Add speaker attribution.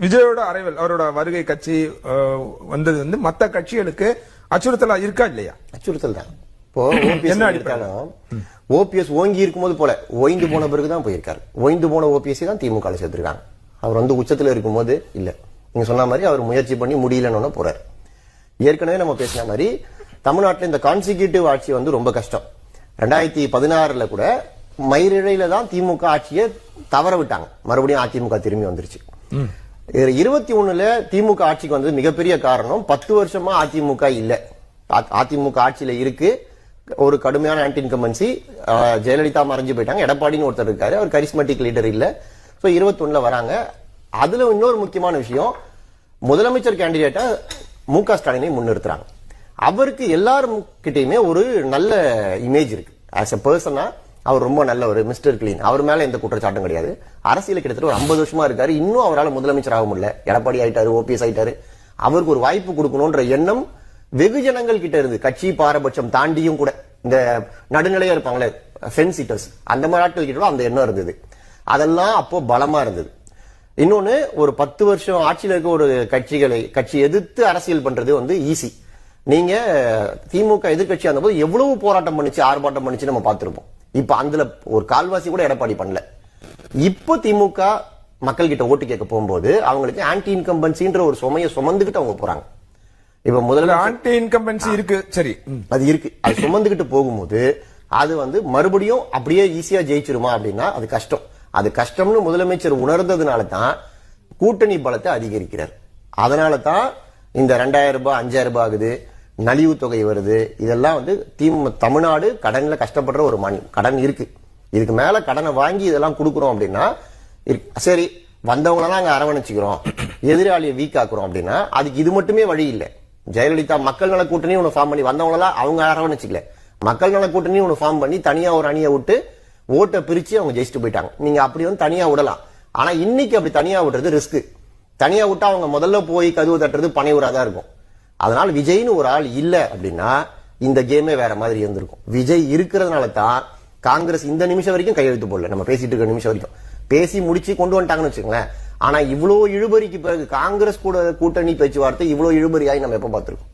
Speaker 1: விஜயோட அரைவல் அவரோட வருகை கட்சி வந்தது வந்து மத்த கட்சிகளுக்கு அச்சுறுத்தலா இருக்கா இல்லையா?
Speaker 2: அச்சுறுத்தல் தான். இப்போ என்ன அடிப்படையிலும் ஓபிஎஸ் ஓங்கி இருக்கும்போது போல ஓய்ந்து போன பிறகுதான் போயிருக்காரு. ஓய்ந்து போன ஓபிஎஸ் தான் திமுக சேர்த்திருக்காங்க. அவர் வந்து உச்சத்துல இருக்கும்போது இல்ல, நீங்க சொன்ன மாதிரி அவர் முயற்சி பண்ணி முடியலன்னு போறாரு. ஏற்கனவே நம்ம பேசின மாதிரி தமிழ்நாட்டில் இந்த கான்சிக்யூட்டிவ் ஆட்சி வந்து ரொம்ப கஷ்டம். 2016 கூட மயிரிழையில தான் திமுக ஆட்சியை தவற விட்டாங்க. மறுபடியும் அதிமுக திரும்பி வந்துருச்சு. 21 திமுக ஆட்சிக்கு வந்தது மிகப்பெரிய காரணம் 10 வருஷமா அதிமுக இல்ல. அதிமுக ஆட்சியில இருக்கு, ஒரு கடுமையான ஆன்டி இன்கம்பன்சி. ஜெயலலிதா மறைஞ்சு போயிட்டாங்க, எடப்பாடின்னு ஒருத்தர் இருக்காரு, அவர் கரிஸ்மெட்டிக் லீடர் இல்ல. 21 வராங்க. அதுல இன்னொரு முக்கியமான விஷயம், முதலமைச்சர் கேண்டிடேட்டா மு.க. ஸ்டாலினை முன்னிறுத்துறாங்க. அவருக்கு எல்லாரும் கிட்டயுமே ஒரு நல்ல இமேஜ் இருக்கு. ஆஸ் எ பர்சனா அவர் ரொம்ப நல்ல ஒரு மிஸ்டர் கிளீன். அவர் மேல எந்த குற்றச்சாட்டும் கிடையாது. அரசியல் கிட்டத்தட்ட ஒரு 50 வருஷமா இருக்காரு. இன்னும் அவரால் முதலமைச்சர் ஆக முடியல. எடப்பாடி ஆயிட்டாரு, ஓபிஎஸ் ஆயிட்டாரு. அவருக்கு ஒரு வாய்ப்பு கொடுக்கணும்ன்ற எண்ணம் வெகுஜனங்கள் கிட்ட இருந்து, கட்சி பாரபட்சம் தாண்டியும் கூட இந்த நடுநிலையா இருப்பாங்களே ஃபென்ஸ் சீட்டர்ஸ், அந்த மாதிரி ஆட்கள் கிட்ட அந்த எண்ணம் இருந்தது. அதெல்லாம் அப்போ பலமா இருந்தது. இன்னொன்னு, ஒரு 10 வருஷம் ஆட்சியில் இருக்க ஒரு கட்சி எதிர்த்து அரசியல் பண்றது வந்து ஈஸி. நீங்க திமுக எதிர்கட்சியா இருந்தபோது எவ்வளவு போராட்டம் பண்ணிச்சு, ஆர்ப்பாட்டம் பண்ணிச்சு நம்ம பார்த்திருப்போம். இப்ப அதுல ஒரு கால்வாசி கூட எடப்பாடி பண்ணல. இப்போ திமுக மக்கள் கிட்ட ஓட்டு கேட்க போகும்போது அவங்களுக்கு ஆன்டி இன்கம்பன்சின்ற ஒரு சுமையை சுமந்துகிட்டு அவங்க போறாங்க. இப்ப முதல்ல
Speaker 1: ஆன்டி இன்கம்பன்சி இருக்கு, சரி, அது
Speaker 2: இருக்கு. அது சுமந்துகிட்டு போகும்போது அது வந்து மறுபடியும் அப்படியே ஈஸியா ஜெயிச்சிருமா அப்படின்னா அது கஷ்டம். அது கஷ்டம்னு முதலமைச்சர் உணர்ந்ததுனால தான் கூட்டணி பலத்தை அதிகரிக்கிறார். அதனால தான் இந்த 2000 ரூபாய் 5000 ரூபாய் ஆகுது, நலிவு தொகை வருது. இதெல்லாம் வந்து தமிழ்நாடு கடன்ல கஷ்டப்படுற ஒரு கடன் இருக்கு. இதுக்கு மேல கடனை வாங்கி இதெல்லாம் கொடுக்குறோம் அப்படின்னா சரி, வந்தவங்களெல்லாம் அங்க அரவணைச்சுக்கிறோம், எதிராளியை வீக் ஆக்குறோம் அப்படின்னா அதுக்கு இது மட்டுமே வழி இல்லை. ஜெயலலிதா மக்கள் நல கூட்டணி ஒன்று ஃபார்ம் பண்ணி வந்தவங்களெல்லாம் அவங்க அரவணைச்சிக்கல. மக்கள் நல கூட்டணி ஒன்று ஃபார்ம் பண்ணி தனியா ஒரு அணியை விட்டு ஓட்டை பிரிச்சு அவங்க ஜெயிச்சுட்டு போயிட்டாங்க. நீங்க அப்படி வந்து தனியா விடலாம். ஆனா இன்னைக்கு அப்படி தனியா விடுறது ரிஸ்க். தனியா விட்டா அவங்க முதல்ல போய் கதவு தட்டுறது பனையூராதான் இருக்கும். அதனால விஜய்னு ஒரு ஆள் இல்ல அப்படின்னா இந்த கேமே வேற மாதிரி இருந்திருக்கும். விஜய் இருக்கிறதுனால தான் காங்கிரஸ் இந்த நிமிஷம் வரைக்கும் கையெழுத்து போடல. நம்ம பேசிட்டு இருக்க நிமிஷம் வரைக்கும் பேசி முடிச்சு கொண்டு வந்துட்டாங்கன்னு வச்சுக்கோங்களேன். ஆனா இவ்வளவு இழுபறிக்கு பிறகு காங்கிரஸ் கூட கூட்டணி பேச்சுவார்த்தை இவ்வளவு இழுபறியாய் நம்ம எப்ப பார்த்திருக்கோம்?